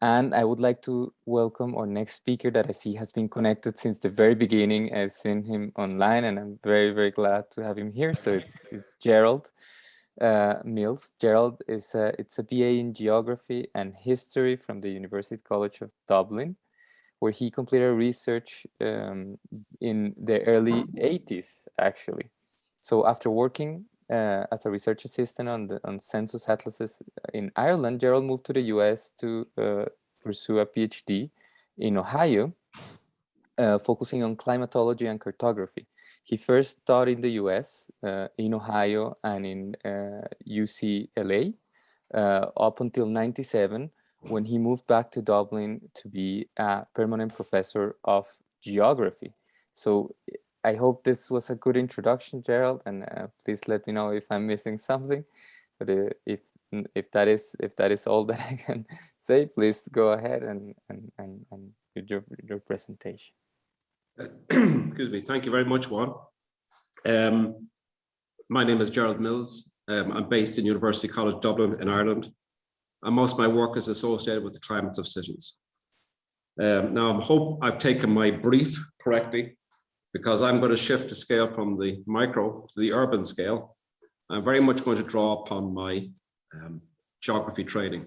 And I would like to welcome our next speaker that I see has been connected since the very beginning. I've seen him online and I'm very, very glad to have him here. So it's Gerald Mills. Gerald is it's a BA in Geography and History from the University College of Dublin, where he completed research in the early 80s, actually. So after working as a research assistant on census atlases in Ireland, Gerald moved to the US to pursue a PhD in Ohio, focusing on climatology and cartography. He first taught in the US, in Ohio, and in UCLA up until '97, when he moved back to Dublin to be a permanent professor of geography. So I hope this was a good introduction, Gerald, and please let me know if I'm missing something. But if that is all that I can say, please go ahead and with your presentation. Excuse me. Thank you very much, Juan. My name is Gerald Mills. I'm based in University College Dublin in Ireland, and most of my work is associated with the climates of cities. Now, I hope I've taken my brief correctly, because I'm going to shift the scale from the micro to the urban scale. I'm very much going to draw upon my geography training.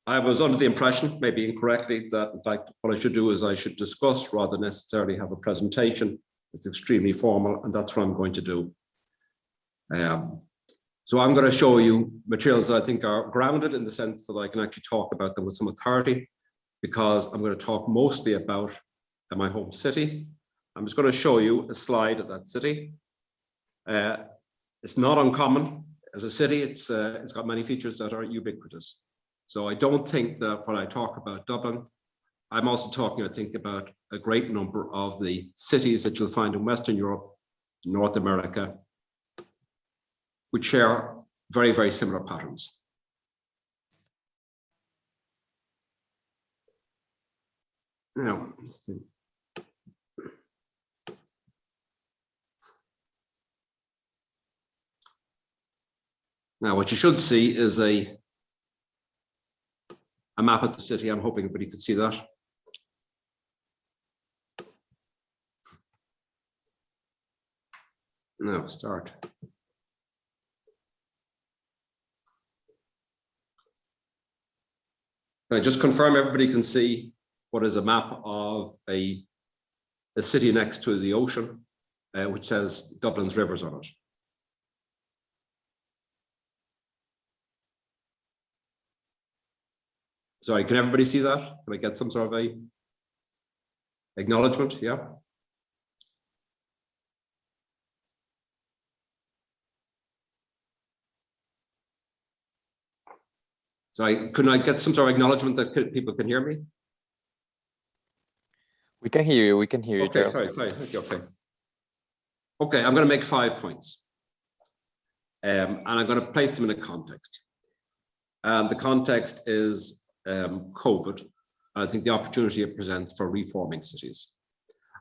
I was under the impression, maybe incorrectly, that in fact what I should do is I should discuss rather than necessarily have a presentation. It's extremely formal, and that's what I'm going to do. So I'm going to show you materials that I think are grounded in the sense that I can actually talk about them with some authority, because I'm going to talk mostly about my home city. I'm just going to show you a slide of that city. It's not uncommon as a city. It's got many features that are ubiquitous. So I don't think that when I talk about Dublin, I'm also talking, I think, about a great number of the cities that you'll find in Western Europe, North America, which share very, very similar patterns. Now, let's see. Now, what you should see is a map of the city. I'm hoping everybody can see that. Now, start. Can I just confirm everybody can see what is a map of a city next to the ocean, which says Dublin's rivers on it? Sorry, can everybody see that? Can I get some sort of a acknowledgement? Yeah. Sorry, couldn't I get some sort of acknowledgement that people can hear me? We can hear you. We can hear you. Okay, sorry. Thank you. Okay. Okay, I'm going to make 5 points, and I'm going to place them in a context. And the context is COVID. I think the opportunity it presents for reforming cities.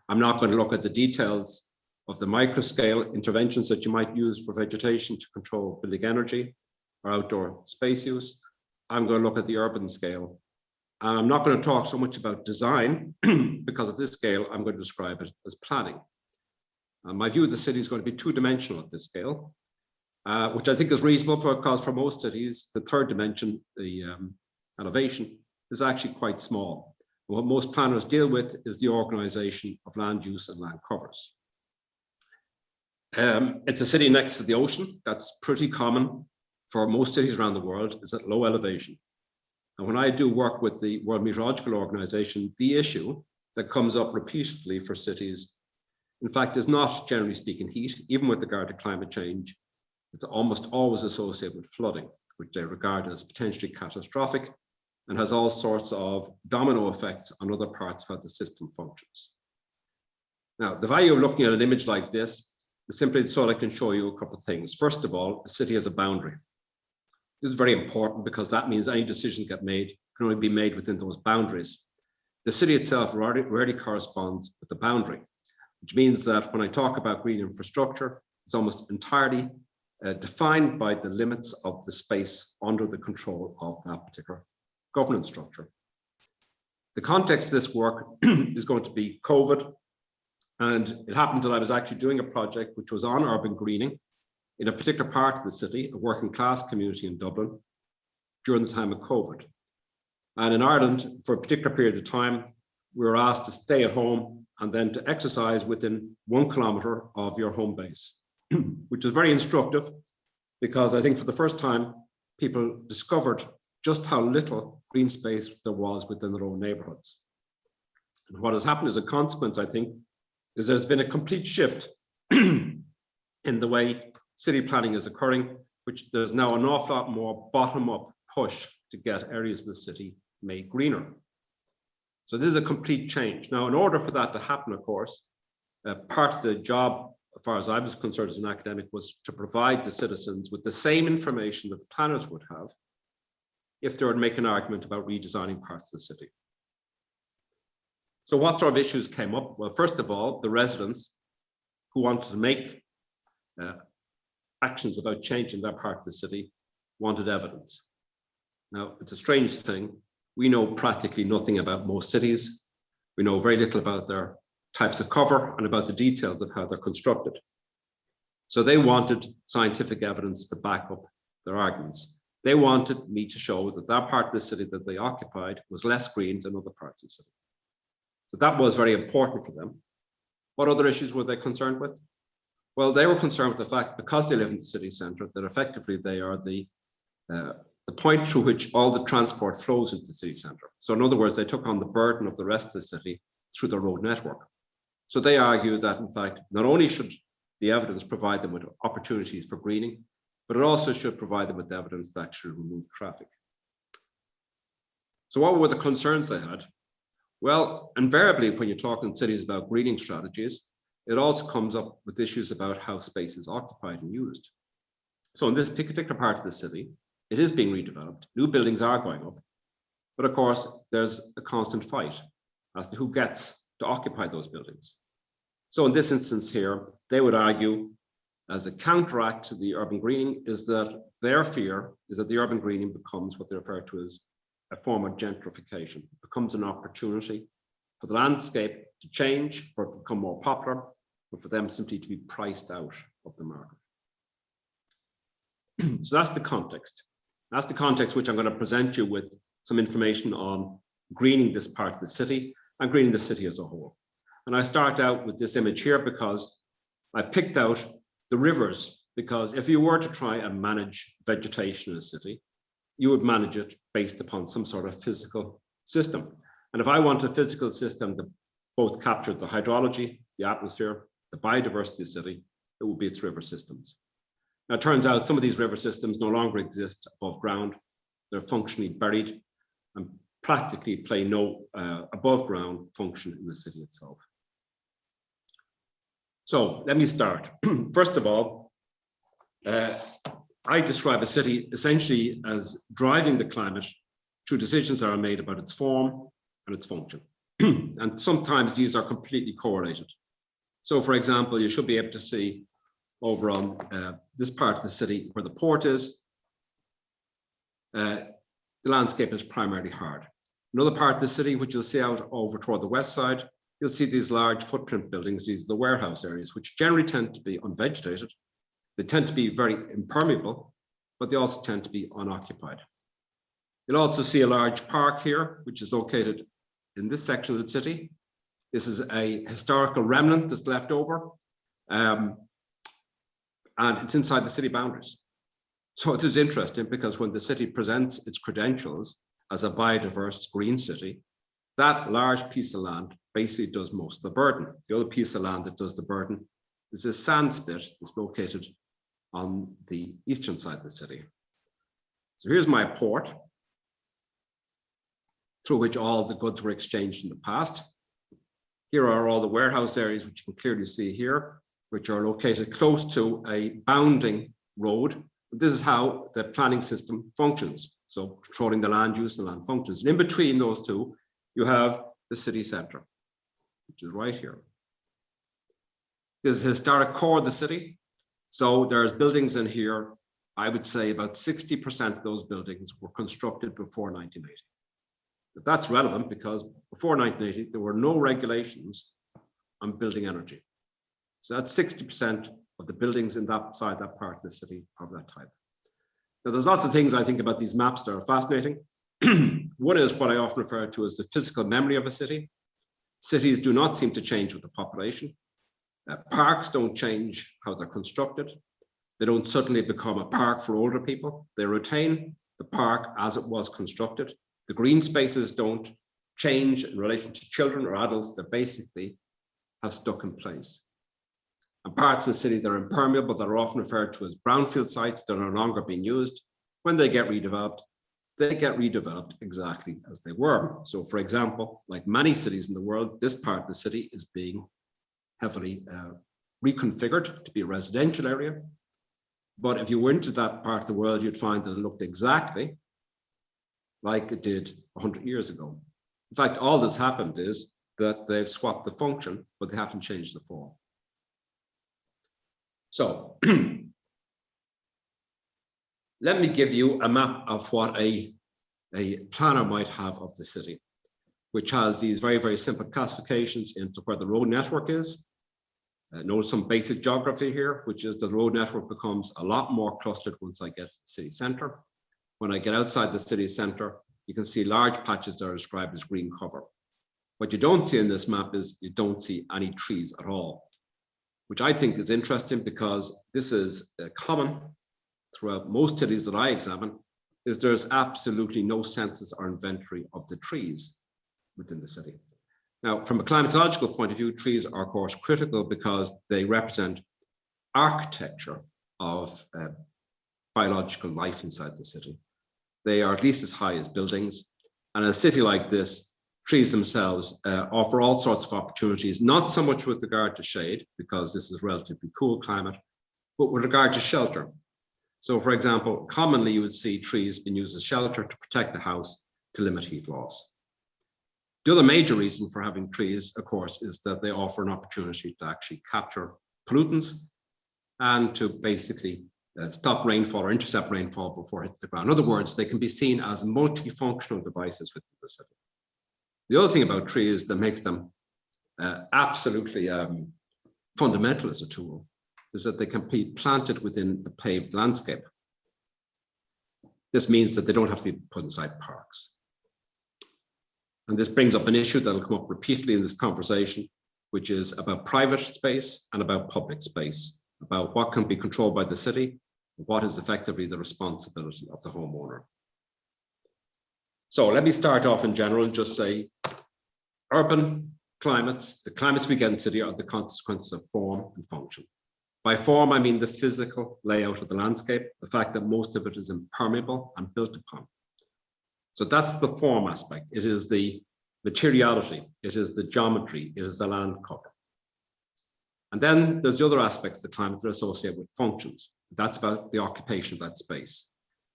I'm not going to look at the details of the microscale interventions that you might use for vegetation to control building energy or outdoor space use. I'm going to look at the urban scale. And I'm not going to talk so much about design, because at this scale, I'm going to describe it as planning. My view of the city is going to be two-dimensional at this scale, which I think is reasonable, because for most cities, the third dimension, the elevation, is actually quite small. What most planners deal with is the organization of land use and land covers. It's a city next to the ocean. That's pretty common for most cities around the world, is at low elevation. And when I do work with the World Meteorological Organization, the issue that comes up repeatedly for cities, in fact, is not, generally speaking, heat. Even with regard to climate change, it's almost always associated with flooding, which they regard as potentially catastrophic and has all sorts of domino effects on other parts of how the system functions. Now, the value of looking at an image like this is simply so that I can show you a couple of things. First of all, a city has a boundary. This is very important, because that means any decisions get made can only be made within those boundaries. The city itself rarely corresponds with the boundary, which means that when I talk about green infrastructure, it's almost entirely defined by the limits of the space under the control of that particular governance structure. The context of this work is going to be COVID, and it happened that I was actually doing a project which was on urban greening in a particular part of the city, a working class community in Dublin, during the time of COVID. And in Ireland, for a particular period of time, we were asked to stay at home and then to exercise within 1 kilometre of your home base, which is very instructive because I think for the first time, people discovered just how little green space there was within their own neighbourhoods. And what has happened as a consequence, I think, is there's been a complete shift in the way city planning is occurring, which there's now an awful lot more bottom-up push to get areas of the city made greener. So this is a complete change. Now, in order for that to happen, of course, part of the job, as far as I was concerned as an academic, was to provide the citizens with the same information that the planners would have if they were to make an argument about redesigning parts of the city. So what sort of issues came up? Well, first of all, the residents who wanted to make actions about changing their part of the city wanted evidence. Now, it's a strange thing. We know practically nothing about most cities. We know very little about their types of cover and about the details of how they're constructed. So they wanted scientific evidence to back up their arguments. They wanted me to show that that part of the city that they occupied was less green than other parts of the city. So that was very important for them. What other issues were they concerned with? Well, they were concerned with the fact, because they live in the city centre, that effectively they are the point through which all the transport flows into the city centre. So in other words, they took on the burden of the rest of the city through the road network. So they argue that, in fact, not only should the evidence provide them with opportunities for greening, but it also should provide them with evidence to actually remove traffic. So what were the concerns they had? Well, invariably, when you're talking in cities about greening strategies, it also comes up with issues about how space is occupied and used. So in this particular part of the city, it is being redeveloped. New buildings are going up. But of course, there's a constant fight as to who gets to occupy those buildings. So in this instance here, they would argue, as a counteract to the urban greening, is that their fear is that the urban greening becomes what they refer to as a form of gentrification. It becomes an opportunity for the landscape to change, for it to become more popular, but for them simply to be priced out of the market. So that's the context. That's the context which I'm going to present you with some information on greening this part of the city and greening the city as a whole. And I start out with this image here because I picked out the rivers, because if you were to try and manage vegetation in a city, you would manage it based upon some sort of physical system. And if I want a physical system that both captured the hydrology, the atmosphere, the biodiversity of the city, it would be its river systems. Now, it turns out some of these river systems no longer exist above ground. They're functionally buried and practically play no above ground function in the city itself. So let me start. First of all, I describe a city essentially as driving the climate through decisions that are made about its form and its function. And sometimes these are completely correlated. So for example, you should be able to see over on this part of the city where the port is, the landscape is primarily hard. Another part of the city, which you'll see out over toward the west side, you'll see these large footprint buildings, these are the warehouse areas, which generally tend to be unvegetated. They tend to be very impermeable, but they also tend to be unoccupied. You'll also see a large park here, which is located in this section of the city. This is a historical remnant that's left over, and it's inside the city boundaries. So it is interesting because when the city presents its credentials as a biodiverse green city, that large piece of land basically does most of the burden. The other piece of land that does the burden is this sand spit that's located on the eastern side of the city. So here's my port through which all the goods were exchanged in the past. Here are all the warehouse areas, which you can clearly see here, which are located close to a bounding road. This is how the planning system functions. So controlling the land use and land functions. And in between those two, you have the city centre, which is right here. This is the historic core of the city. So there's buildings in here. I would say about 60% of those buildings were constructed before 1980. But that's relevant because before 1980, there were no regulations on building energy. So that's 60% of the buildings inside that part of the city of that type. Now, there's lots of things I think about these maps that are fascinating. One is what I often refer to as the physical memory of a city. Cities do not seem to change with the population. Parks don't change how they're constructed. They don't suddenly become a park for older people. They retain the park as it was constructed. The green spaces don't change in relation to children or adults. They basically have stuck in place. And parts of the city that are impermeable, that are often referred to as brownfield sites that are no longer being used, when they get redeveloped exactly as they were. So for example, like many cities in the world, this part of the city is being heavily reconfigured to be a residential area. But if you went to that part of the world, you'd find that it looked exactly like it did 100 years ago. In fact, all that's happened is that they've swapped the function, but they haven't changed the form. So let me give you a map of what a planner might have of the city, which has these very, very simple classifications into where the road network is. Notice some basic geography here, which is the road network becomes a lot more clustered once I get to the city center. When I get outside the city center, you can see large patches that are described as green cover. What you don't see in this map is you don't see any trees at all, which I think is interesting because this is common throughout most cities that I examine, is there's absolutely no census or inventory of the trees within the city. Now, from a climatological point of view, trees are of course critical because they represent architecture of biological life inside the city. They are at least as high as buildings. And in a city like this, trees themselves offer all sorts of opportunities, not so much with regard to shade, because this is relatively cool climate, but with regard to shelter. So for example, commonly you would see trees being used as shelter to protect the house, to limit heat loss. The other major reason for having trees, of course, is that they offer an opportunity to actually capture pollutants and to basically stop rainfall or intercept rainfall before it hits the ground. In other words, they can be seen as multifunctional devices within the city. The other thing about trees that makes them absolutely fundamental as a tool is that they can be planted within the paved landscape. This means that they don't have to be put inside parks. And this brings up an issue that will come up repeatedly in this conversation, which is about private space and about public space, about what can be controlled by the city, and what is effectively the responsibility of the homeowner. So let me start off in general and just say, urban climates, the climates we get in the city are the consequences of form and function. By form, I mean the physical layout of the landscape, the fact that most of it is impermeable and built upon. So that's the form aspect. It is the materiality, it is the geometry, it is the land cover. And then there's the other aspects of the climate that are associated with functions. That's about the occupation of that space,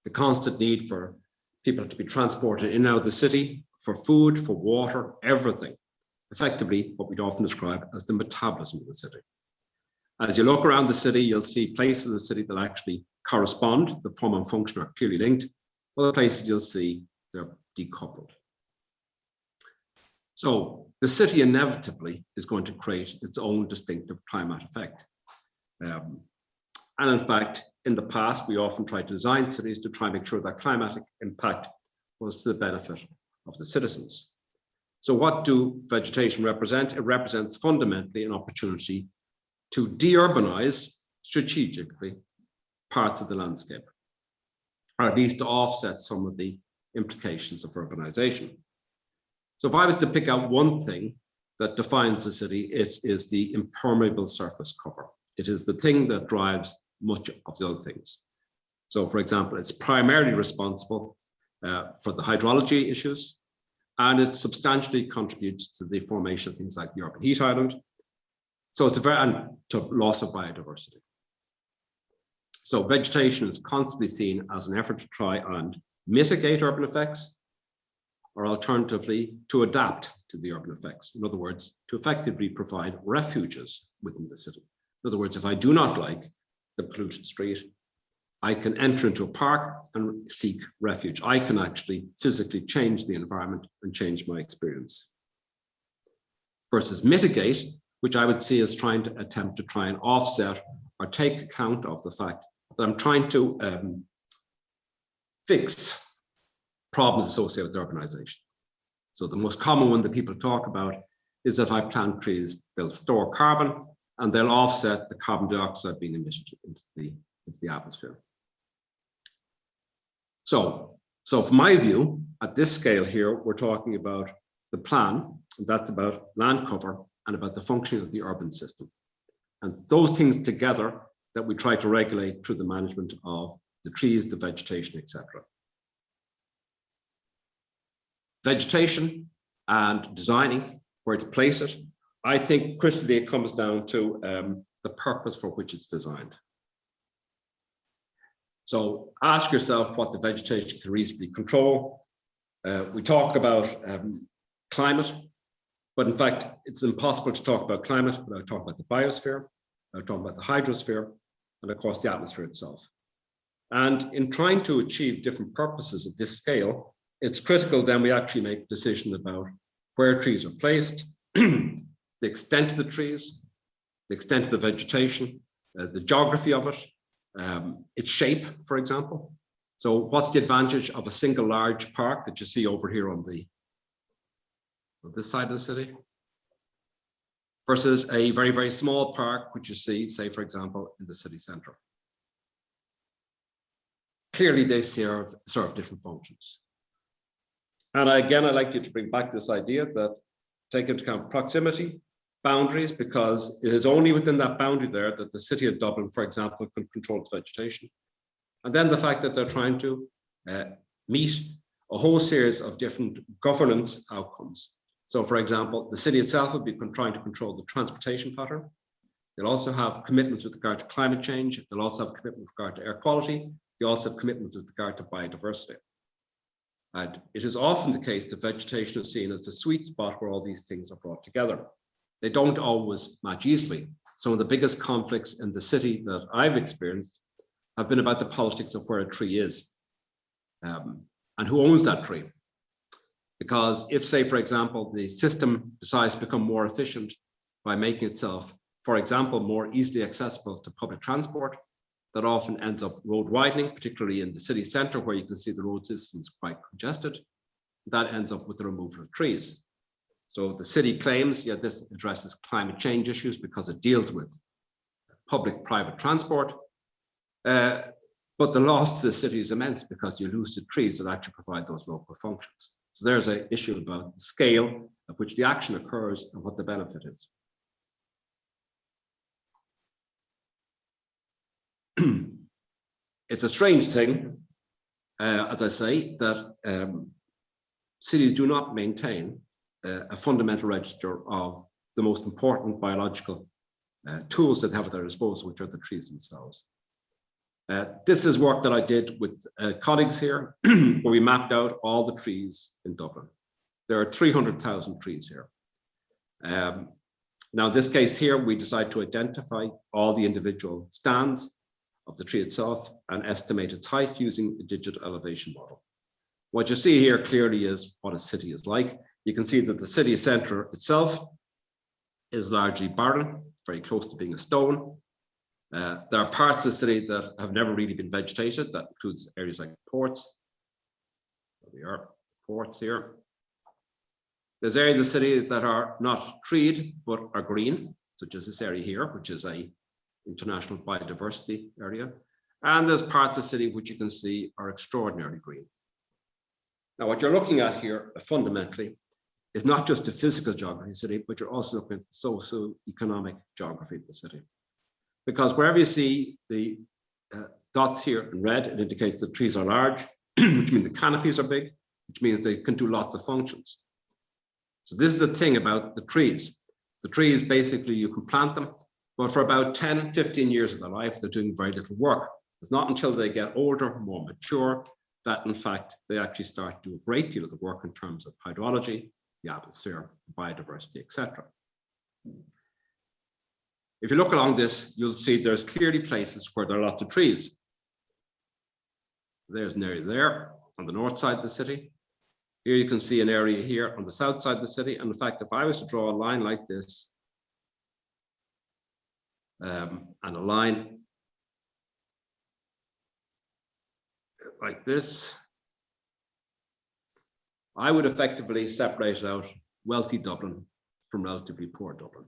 the constant need for people to be transported in and out of the city, for food, for water, everything. Effectively, what we'd often describe as the metabolism of the city. As you look around the city, you'll see places of the city that actually correspond, the form and function are clearly linked. Other places you'll see they're decoupled. So the city inevitably is going to create its own distinctive climate effect. And in fact, in the past, we often tried to design cities to try and make sure that climatic impact was to the benefit of the citizens. So what do vegetation represent? It represents fundamentally an opportunity to de-urbanize strategically parts of the landscape, or at least to offset some of the implications of urbanization. So if I was to pick out one thing that defines the city, it is the impermeable surface cover. It is the thing that drives much of the other things. So for example, it's primarily responsible for the hydrology issues, and it substantially contributes to the formation of things like the urban heat island. So it's and to loss of biodiversity. So vegetation is constantly seen as an effort to try and mitigate urban effects, or alternatively, to adapt to the urban effects. In other words, to effectively provide refuges within the city. In other words, if I do not like the polluted street, I can enter into a park and seek refuge. I can actually physically change the environment and change my experience. Versus mitigate, which I would see as trying to attempt to try and offset or take account of the fact that I'm trying to fix problems associated with urbanization. So the most common one that people talk about is that if I plant trees, they'll store carbon and they'll offset the carbon dioxide being emitted into the atmosphere. So from my view, at this scale here, we're talking about the plan, and that's about land cover and about the functioning of the urban system. And those things together that we try to regulate through the management of the trees, the vegetation, etc. Vegetation and designing where to place it, I think critically it comes down to the purpose for which it's designed. So ask yourself what the vegetation can reasonably control. We talk about climate, but in fact, it's impossible to talk about climate without talking about the biosphere, without talking about the hydrosphere, and of course the atmosphere itself. And in trying to achieve different purposes at this scale, it's critical then we actually make a decision about where trees are placed, the extent of the trees, the extent of the vegetation, the geography of it, its shape, for example. So what's the advantage of a single large park that you see over here on this side of the city versus a very, very small park, which you see, say, for example, in the city center? Clearly, they serve different functions. And again, I'd like you to bring back this idea that take into account proximity, boundaries, because it is only within that boundary there that the city of Dublin, for example, can control its vegetation. And then the fact that they're trying to meet a whole series of different governance outcomes. So for example, the city itself will be trying to control the transportation pattern. They'll also have commitments with regard to climate change. They'll also have commitment with regard to air quality. They also have commitments with regard to biodiversity. And it is often the case that vegetation is seen as the sweet spot where all these things are brought together. They don't always match easily. Some of the biggest conflicts in the city that I've experienced have been about the politics of where a tree is and who owns that tree. Because if, say, for example, the system decides to become more efficient by making itself, for example, more easily accessible to public transport, that often ends up road widening, particularly in the city centre where you can see the road systems quite congested. That ends up with the removal of trees. So the city claims, yeah, this addresses climate change issues because it deals with public-private transport. But the loss to the city is immense because you lose the trees that actually provide those local functions. So there's an issue about the scale at which the action occurs and what the benefit is. It's a strange thing, as I say, that cities do not maintain a fundamental register of the most important biological tools that they have at their disposal, which are the trees themselves. This is work that I did with colleagues here, where we mapped out all the trees in Dublin. There are 300,000 trees here. Now, in this case here, we decided to identify all the individual stands of the tree itself and estimate its height using a digital elevation model. What you see here clearly is what a city is like. You can see that the city centre itself is largely barren, very close to being a stone. There are parts of the city that have never really been vegetated. That includes areas like ports. There we are, ports here. There's areas of the cities that are not treed, but are green, such as this area here, which is a international biodiversity area. And there's parts of the city which you can see are extraordinarily green. Now, what you're looking at here fundamentally is not just the physical geography of the city, but you're also looking at socio-economic geography of the city. Because wherever you see the dots here in red, it indicates that trees are large, which means the canopies are big, which means they can do lots of functions. So this is the thing about the trees. The trees, basically, you can plant them, but for about 10, 15 years of their life, they're doing very little work. It's not until they get older, more mature, that in fact, they actually start to do a great deal of the work in terms of hydrology, the atmosphere, the biodiversity, etc. If you look along this, you'll see there's clearly places where there are lots of trees. There's an area there on the north side of the city. Here you can see an area here on the south side of the city. And in fact, if I was to draw a line like this, and a line like this, I would effectively separate out wealthy Dublin from relatively poor Dublin.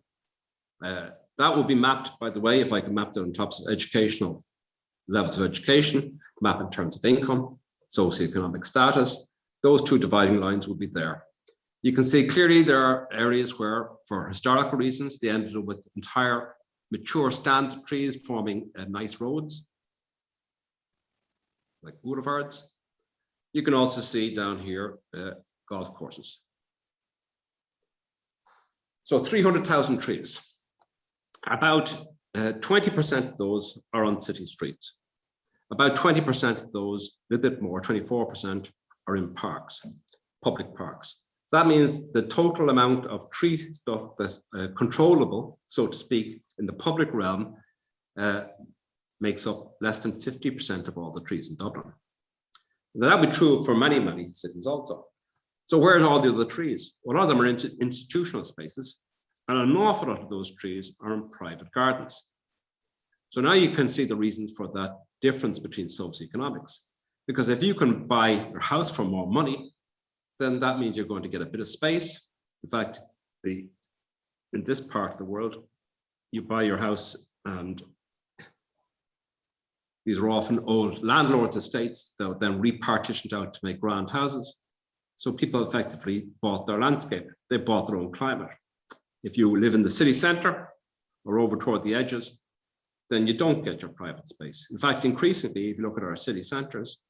That would be mapped, by the way, if I can map it on top of educational levels of education, map in terms of income, socioeconomic status, those two dividing lines will be there. You can see clearly there are areas where, for historical reasons, they ended up with entire mature stand trees forming nice roads, like boulevards. You can also see down here golf courses. So 300,000 trees. About 20% of those are on city streets. About 20% of those, a little bit more, 24%, are in parks, public parks. So that means the total amount of tree stuff that's controllable, so to speak, in the public realm makes up less than 50% of all the trees in Dublin. Now, that would be true for many, many cities also. So where's all the other trees? Well, a lot of them are in institutional spaces, and an awful lot of those trees are in private gardens. So now you can see the reasons for that difference between socioeconomics. Because if you can buy your house for more money, then that means you're going to get a bit of space. In fact, in this part of the world, you buy your house and these are often old landlords' estates that were then repartitioned out to make grand houses. So people effectively bought their landscape. They bought their own climate. If you live in the city centre or over toward the edges, then you don't get your private space. In fact, increasingly, if you look at our city centres,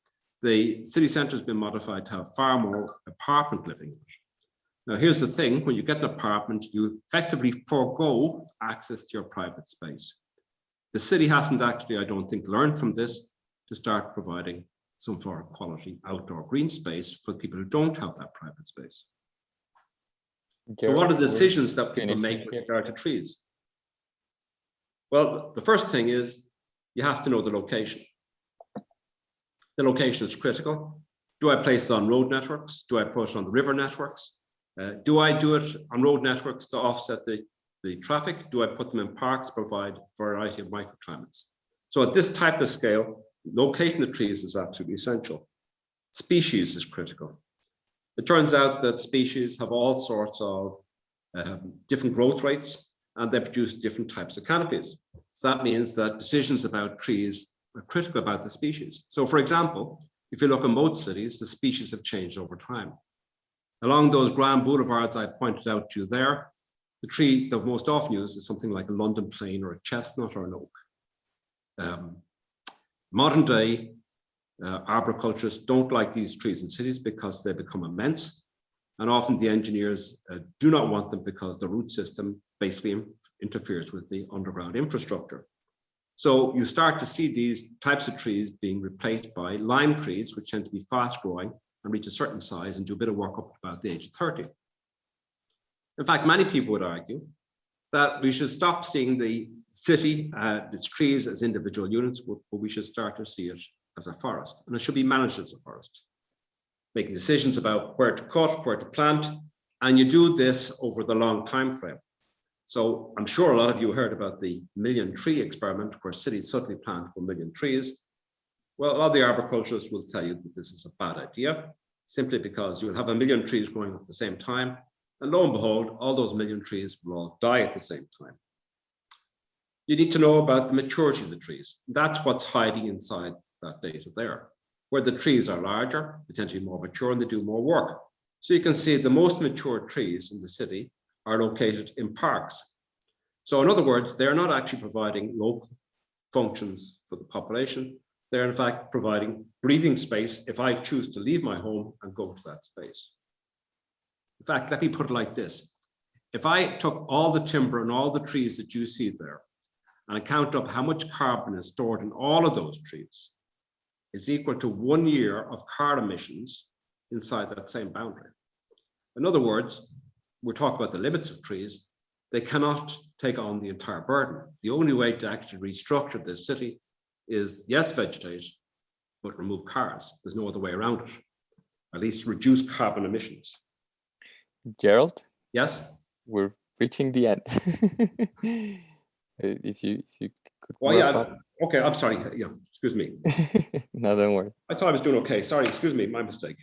the city centre has been modified to have far more apartment living. Now, here's the thing, when you get an apartment, you effectively forego access to your private space. The city hasn't actually, I don't think, learned from this to start providing some sort of quality outdoor green space for people who don't have that private space. So what are the decisions that people make with regard to trees? Well, the first thing is you have to know the location. The location is critical. Do I place it on road networks? Do I put it on the river networks? Do I do it on road networks to offset the traffic? Do I put them in parks to provide a variety of microclimates? So at this type of scale, locating the trees is absolutely essential. Species is critical. It turns out that species have all sorts of different growth rates, and they produce different types of canopies. So that means that decisions about trees are critical about the species. So for example, if you look in most cities, the species have changed over time. Along those grand boulevards I pointed out to you there, the tree that most often used is something like a London plane or a chestnut or an oak. Modern day arboriculturists don't like these trees in cities because they become immense. And often the engineers do not want them because the root system basically interferes with the underground infrastructure. So you start to see these types of trees being replaced by lime trees, which tend to be fast growing and reach a certain size and do a bit of work up to about the age of 30. In fact, many people would argue that we should stop seeing the city, its trees as individual units, but we should start to see it as a forest, and it should be managed as a forest, making decisions about where to cut, where to plant, and you do this over the long time frame. So I'm sure a lot of you heard about the million tree experiment, where cities suddenly plant 1 million trees. Well, a lot of the arboriculturists will tell you that this is a bad idea, simply because you'll have 1 million trees growing at the same time, and lo and behold, all those 1 million trees will all die at the same time. You need to know about the maturity of the trees. That's what's hiding inside that data there. Where the trees are larger, they tend to be more mature and they do more work. So you can see the most mature trees in the city are located in parks. So in other words, they're not actually providing local functions for the population. They're in fact providing breathing space if I choose to leave my home and go to that space. In fact, let me put it like this. If I took all the timber and all the trees that you see there and I count up how much carbon is stored in all of those trees, is equal to 1 year of car emissions inside that same boundary. In other words, we're talking about the limits of trees. They cannot take on the entire burden. The only way to actually restructure this city is, yes, vegetate, but remove cars. There's no other way around it. At least reduce carbon emissions. Gerald? Yes? We're reaching the end. If you could yeah, up. Okay, I'm sorry. Yeah, excuse me. No, don't worry. I thought I was doing okay. Sorry, excuse me, my mistake.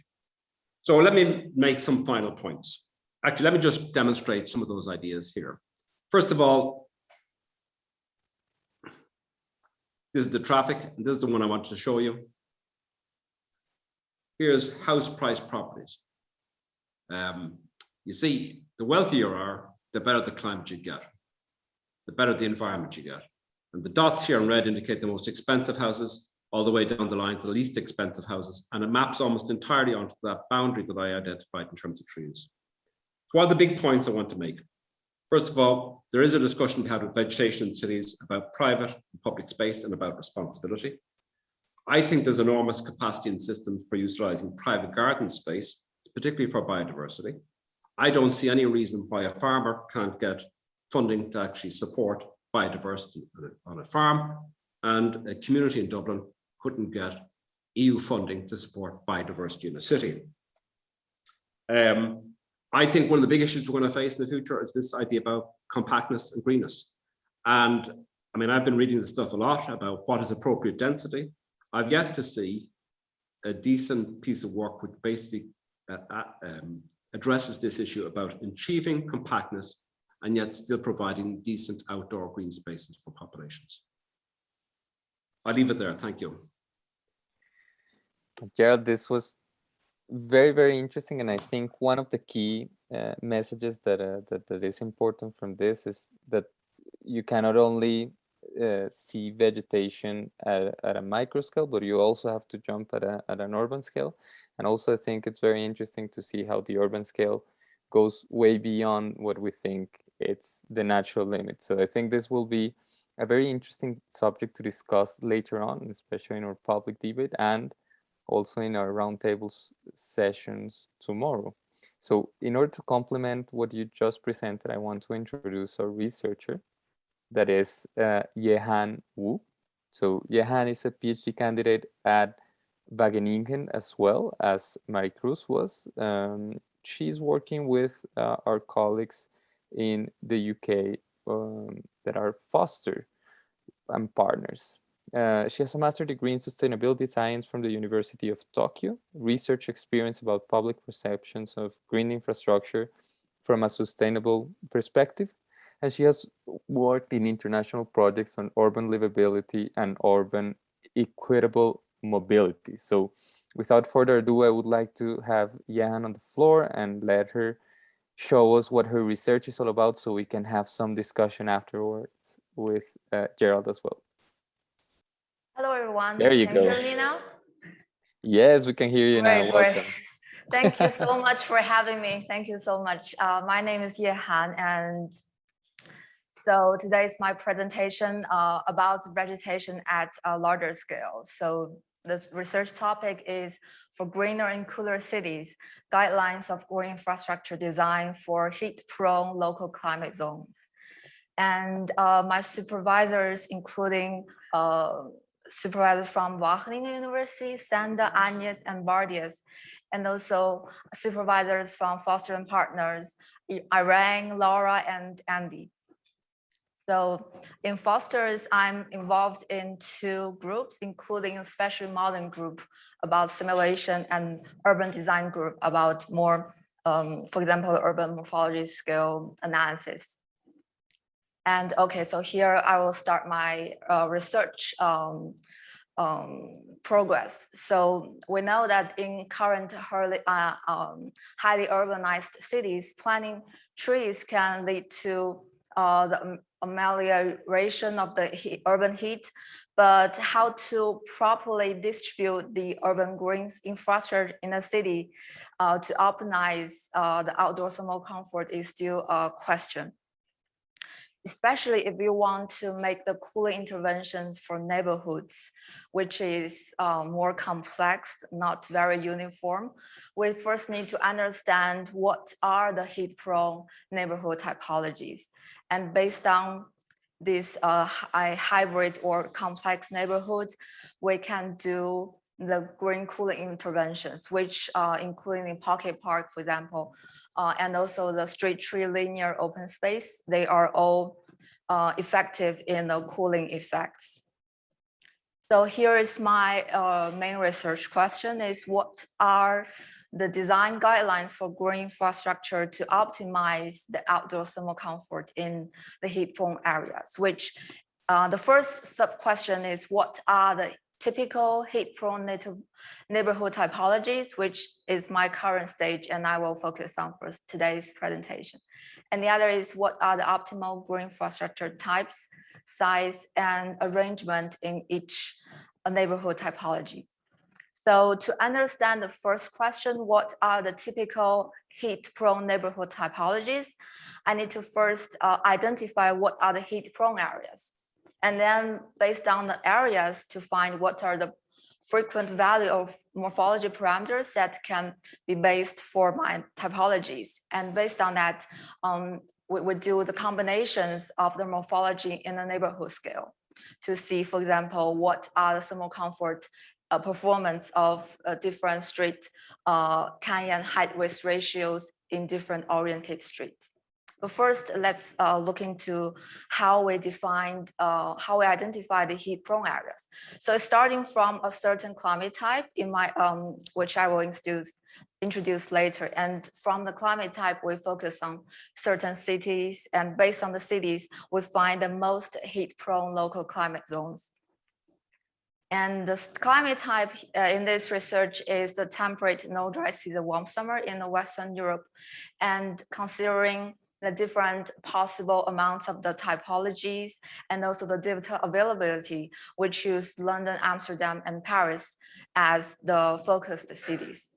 So let me make some final points. Actually, let me just demonstrate some of those ideas here. First of all, this is the traffic, and this is the one I wanted to show you. Here's house price properties. You see, the wealthier you are, the better the climate you get, the better the environment you get. And the dots here in red indicate the most expensive houses, all the way down the line to the least expensive houses. And it maps almost entirely onto that boundary that I identified in terms of trees. So what are the big points I want to make? First of all, there is a discussion to have with vegetation in cities about private and public space and about responsibility. I think there's enormous capacity in systems for utilizing private garden space, particularly for biodiversity. I don't see any reason why a farmer can't get funding to actually support biodiversity on a farm, and a community in Dublin couldn't get EU funding to support biodiversity in a city. I think one of the big issues we're going to face in the future is this idea about compactness and greenness. And I mean, I've been reading this stuff a lot about what is appropriate density. I've yet to see a decent piece of work which basically addresses this issue about achieving compactness and yet still providing decent outdoor green spaces for populations. I'll leave it there. Thank you. Gerald, this was very, very interesting. And I think one of the key messages that is important from this is that you cannot only see vegetation at a micro scale, but you also have to jump at an urban scale. And also I think it's very interesting to see how the urban scale goes way beyond what we think it's the natural limit. So I think this will be a very interesting subject to discuss later on, especially in our public debate and also in our roundtables sessions tomorrow. So in order to complement what you just presented, I want to introduce our researcher, that is Yehan Wu. So Yehan is a PhD candidate at Wageningen as well as Maricruz was. She's working with our colleagues in the UK that are Foster and partners. She has a master's degree in sustainability science from the University of Tokyo, research experience about public perceptions of green infrastructure from a sustainable perspective. And she has worked in international projects on urban livability and urban equitable mobility. So without further ado, I would like to have Yehan on the floor and let her show us what her research is all about so we can have some discussion afterwards with Gerald as well. Hello, everyone. There you Can go. you hear me now? Yes, we can hear you now. Welcome. Thank you so much for having me. Thank you so much. My name is Yehan, and so today is my presentation about vegetation at a larger scale. So this research topic is for greener and cooler cities, guidelines of green infrastructure design for heat-prone local climate zones. And my supervisors, including supervisors from Wageningen University, Sander, Agnes, and Bardias, and also supervisors from Foster and Partners, Irene, Laura, and Andy. So in Foster's, I'm involved in 2 groups, including a special modern group about simulation and urban design group about more, for example, urban morphology scale analysis. And okay, so here I will start my research progress. So we know that in current highly urbanized cities, planting trees can lead to the amelioration of the urban heat, but how to properly distribute the urban green infrastructure in a city to optimize the outdoor thermal comfort is still a question. Especially if you want to make the cooling interventions for neighborhoods, which is more complex, not very uniform. We first need to understand what are the heat-prone neighborhood typologies. And based on these hybrid or complex neighborhoods, we can do the green cooling interventions, which including in pocket park, for example, and also the street tree linear open space, they are all effective in the cooling effects. So here is my main research question is what are the design guidelines for green infrastructure to optimize the outdoor thermal comfort in the heat-prone areas, which the first sub-question is what are the typical heat-prone neighborhood typologies, which is my current stage, and I will focus on for today's presentation. And the other is what are the optimal green infrastructure types, size, and arrangement in each neighborhood typology. So to understand the first question, what are the typical heat-prone neighborhood typologies? I need to first identify what are the heat-prone areas. And then based on the areas to find what are the frequent value of morphology parameters that can be based for my typologies. And based on that, we would do the combinations of the morphology in a neighborhood scale to see, for example, what are the thermal comfort performance of different street canyon height width ratios in different oriented streets. But first, let's look into how we defined, how we identify the heat-prone areas. So starting from a certain climate type in my, which I will introduce later. And from the climate type, we focus on certain cities, and based on the cities, we find the most heat-prone local climate zones. And the climate type in this research is the temperate, no dry season, warm summer in the Western Europe. And considering the different possible amounts of the typologies and also the data availability, we choose London, Amsterdam, and Paris as the focused cities.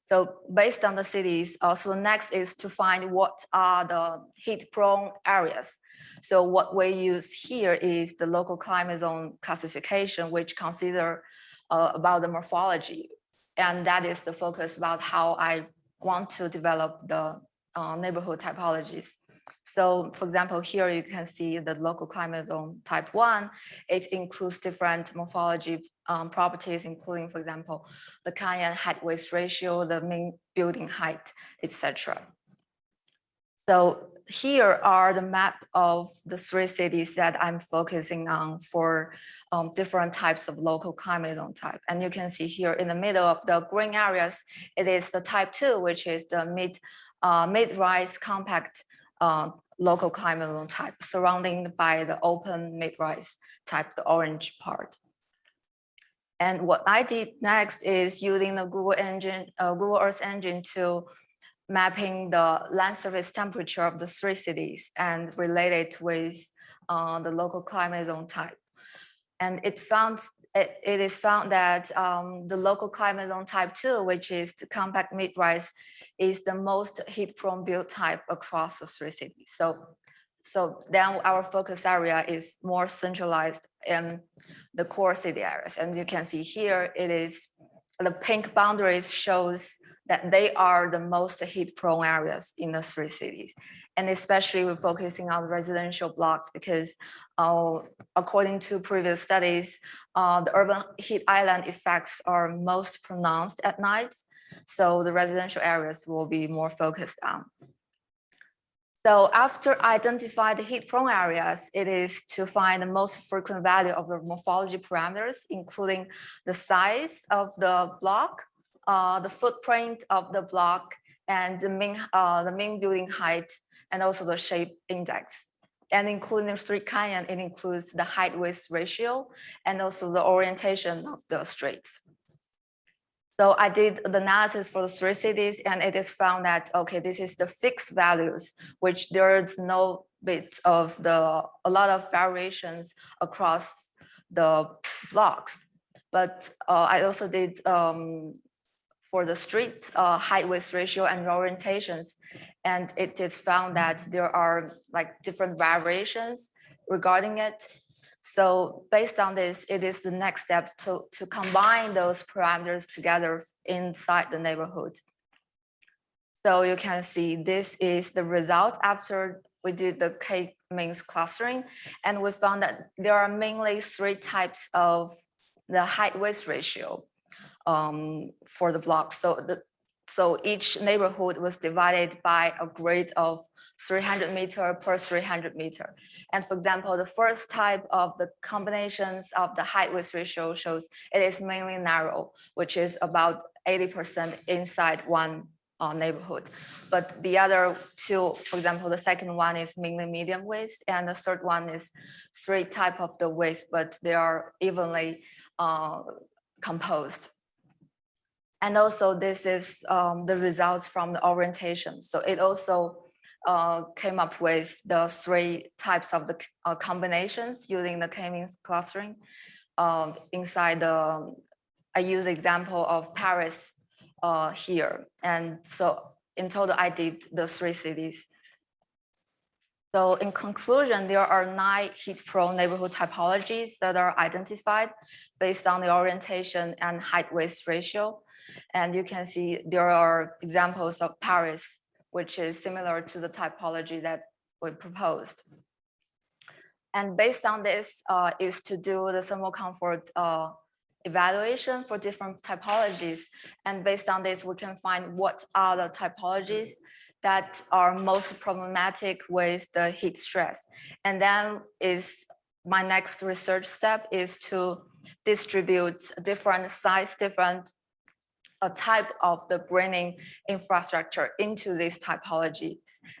So based on the cities, also the next is to find what are the heat-prone areas. So what we use here is the local climate zone classification, which consider about the morphology. And that is the focus about how I want to develop the neighborhood typologies. So for example, here you can see the local climate zone type 1. It includes different morphology properties, including, for example, the canyon height width ratio, the mean building height, etc. So here are the map of the 3 cities that I'm focusing on for different types of local climate zone type. And you can see here in the middle of the green areas, it is the type 2, which is the mid-rise compact local climate zone type, surrounded by the open mid-rise type, the orange part. And what I did next is using the Google Earth engine to mapping the land surface temperature of the 3 cities and relate it with the local climate zone type. And it is found that the local climate zone type 2, which is the compact mid-rise, is the most heat-prone build type across the 3 cities. So then our focus area is more centralized in the core city areas. And you can see here, it is the pink boundaries shows that they are the most heat-prone areas in the 3 cities. And especially we're focusing on residential blocks because according to previous studies, the urban heat island effects are most pronounced at night. So the residential areas will be more focused on. So after identify the heat-prone areas, it is to find the most frequent value of the morphology parameters, including the size of the block, the footprint of the block, and the mean building height, and also the shape index. And including street canyon, it includes the height width ratio and also the orientation of the streets. So I did the analysis for the 3 cities, and it is found that, okay, this is the fixed values, which there's no bit of a lot of variations across the blocks. But I also did for the street height width ratio and orientations, and it is found that there are like different variations regarding it. So based on this, it is the next step to combine those parameters together inside the neighborhood. So you can see this is the result after we did the K-means clustering, and we found that there are mainly 3 types of the height width ratio. for the block. So each neighborhood was divided by a grid of 300 meter per 300 meter. And for example, the first type of the combinations of the height width ratio shows it is mainly narrow, which is about 80% inside one neighborhood. But the other two, for example, the second one is mainly medium width, and the third one is 3 type of the width, but they are evenly composed. And also this is the results from the orientation. So it also came up with the 3 types of the combinations using the k-means clustering. Inside I use the example of Paris here. And so in total, I did the 3 cities. So in conclusion, there are 9 heat-prone neighborhood typologies that are identified based on the orientation and height width ratio. And you can see there are examples of Paris, which is similar to the typology that we proposed. And based on this is to do the thermal comfort evaluation for different typologies. And based on this, we can find what are the typologies that are most problematic with the heat stress. And then my next research step is to distribute different size, different type of the greening infrastructure into these typologies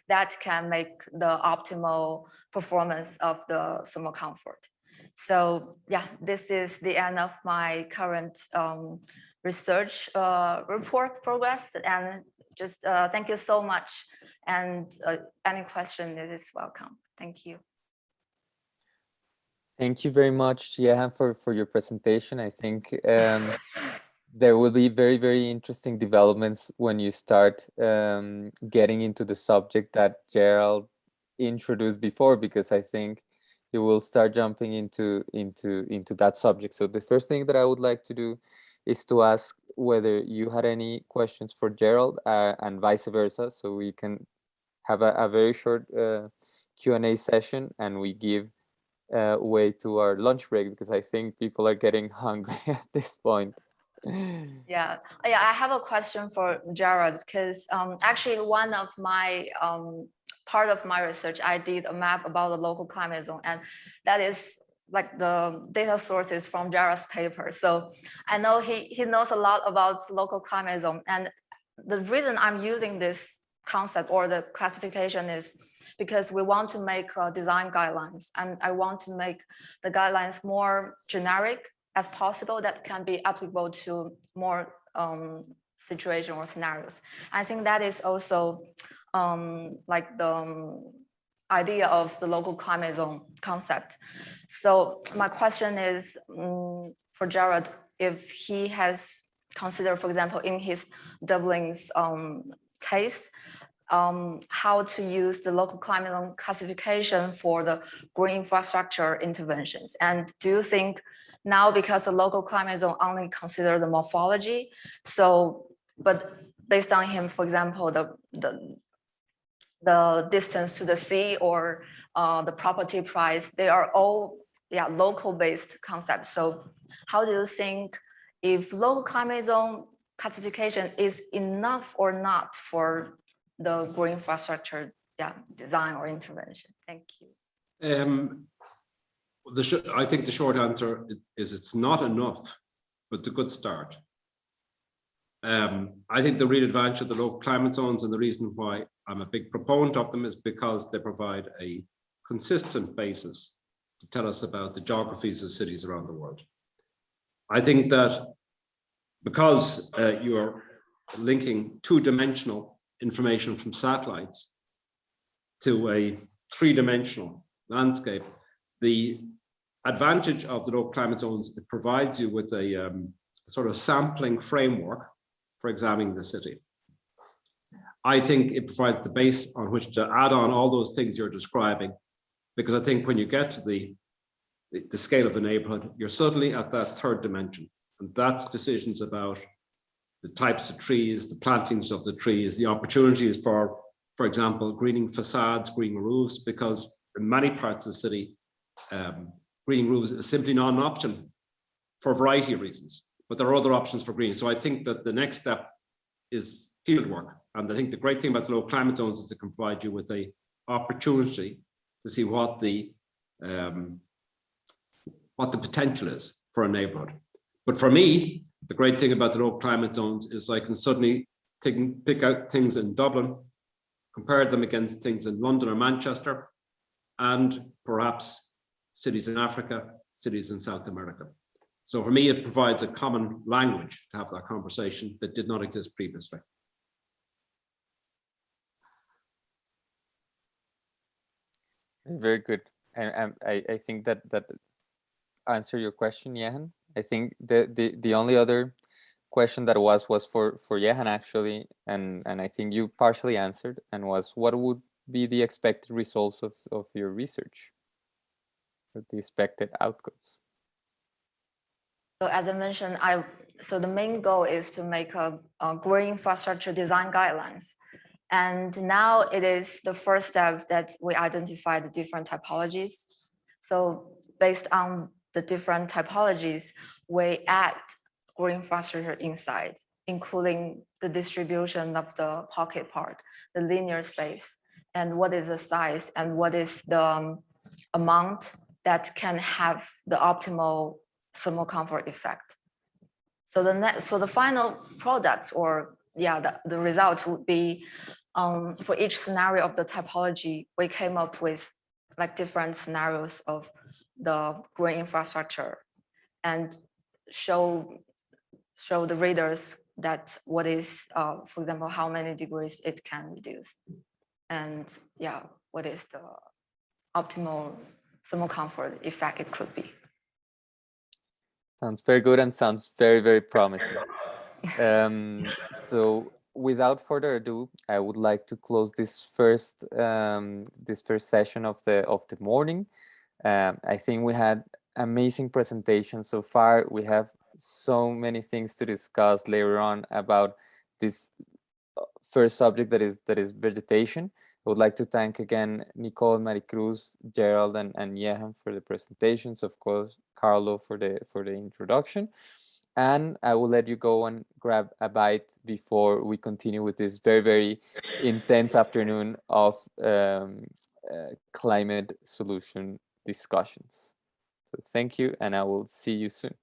that can make the optimal performance of the thermal comfort. So yeah, this is the end of my current research report progress, and just thank you so much. And any question is welcome. Thank you. Thank you very much, Yehan, for your presentation. I think there will be very, very interesting developments when you start getting into the subject that Gerald introduced before, because I think you will start jumping into that subject. So the first thing that I would like to do is to ask whether you had any questions for Gerald and vice versa, so we can have a very short Q&A session, and we give way to our lunch break, because I think people are getting hungry at this point. Yeah, I have a question for Gerald, because actually one of my part of my research, I did a map about the local climate zone, and that is like the data sources from Gerald's paper. So I know he knows a lot about local climate zone, and the reason I'm using this concept or the classification is because we want to make design guidelines, and I want to make the guidelines more generic as possible that can be applicable to more situations or scenarios. I think that is also like the idea of the local climate zone concept. So my question is for Gerald, if he has considered, for example, in his Dublin's case, how to use the local climate zone classification for the green infrastructure interventions. And do you think now, because the local climate zone only consider the morphology, so, but based on him, for example, the distance to the sea or the property price, they are all local based concepts. So how do you think if local climate zone classification is enough or not for the green infrastructure design or intervention? Thank you. I think the short answer is it's not enough, but it's a good start. I think the real advantage of the local climate zones, and the reason why I'm a big proponent of them, is because they provide a consistent basis to tell us about the geographies of cities around the world. I think that because you are linking 2-dimensional information from satellites to a 3-dimensional landscape, the advantage of the local climate zones, it provides you with a sort of sampling framework for examining the city. I think it provides the base on which to add on all those things you're describing, because I think when you get to the scale of the neighborhood, you're suddenly at that 3rd dimension, and that's decisions about the types of trees, the plantings of the trees, the opportunities for example, greening facades, greening roofs, because in many parts of the city, greening roofs is simply not an option for a variety of reasons. but there are other options for green. So I think that the next step is field work. And I think the great thing about the low climate zones is it can provide you with a opportunity to see what the potential is for a neighborhood. But for me, the great thing about the low climate zones is I can suddenly pick out things in Dublin, compare them against things in London or Manchester, and perhaps cities in Africa, cities in South America. So for me, it provides a common language to have that conversation that did not exist previously. Very good. And I think that answer your question, Yehan. I think the only other question that was for Yehan actually, and I think you partially answered, and was what would be the expected results of your research, or the expected outcomes? So as I mentioned, so the main goal is to make a green infrastructure design guidelines. And now it is the first step that we identify the different typologies. So based on the different typologies, we add green infrastructure inside, including the distribution of the pocket park, the linear space, and what is the size and what is the amount that can have the optimal thermal comfort effect. So the final product, or the result would be for each scenario of the typology, we came up with like different scenarios of the green infrastructure and show the readers that what is, for example, how many degrees it can reduce, and what is the optimal thermal comfort effect it could be. Sounds very good and sounds very, very promising. So without further ado, I would like to close this first session of the morning. I think we had amazing presentations so far. We have so many things to discuss later on about this first subject that is vegetation. I would like to thank again Nicole, Maricruz, Gerald, and Yehan for the presentations. Of course, Carlo for the introduction. And I will let you go and grab a bite before we continue with this very, very intense afternoon of climate solution discussions. So thank you, and I will see you soon.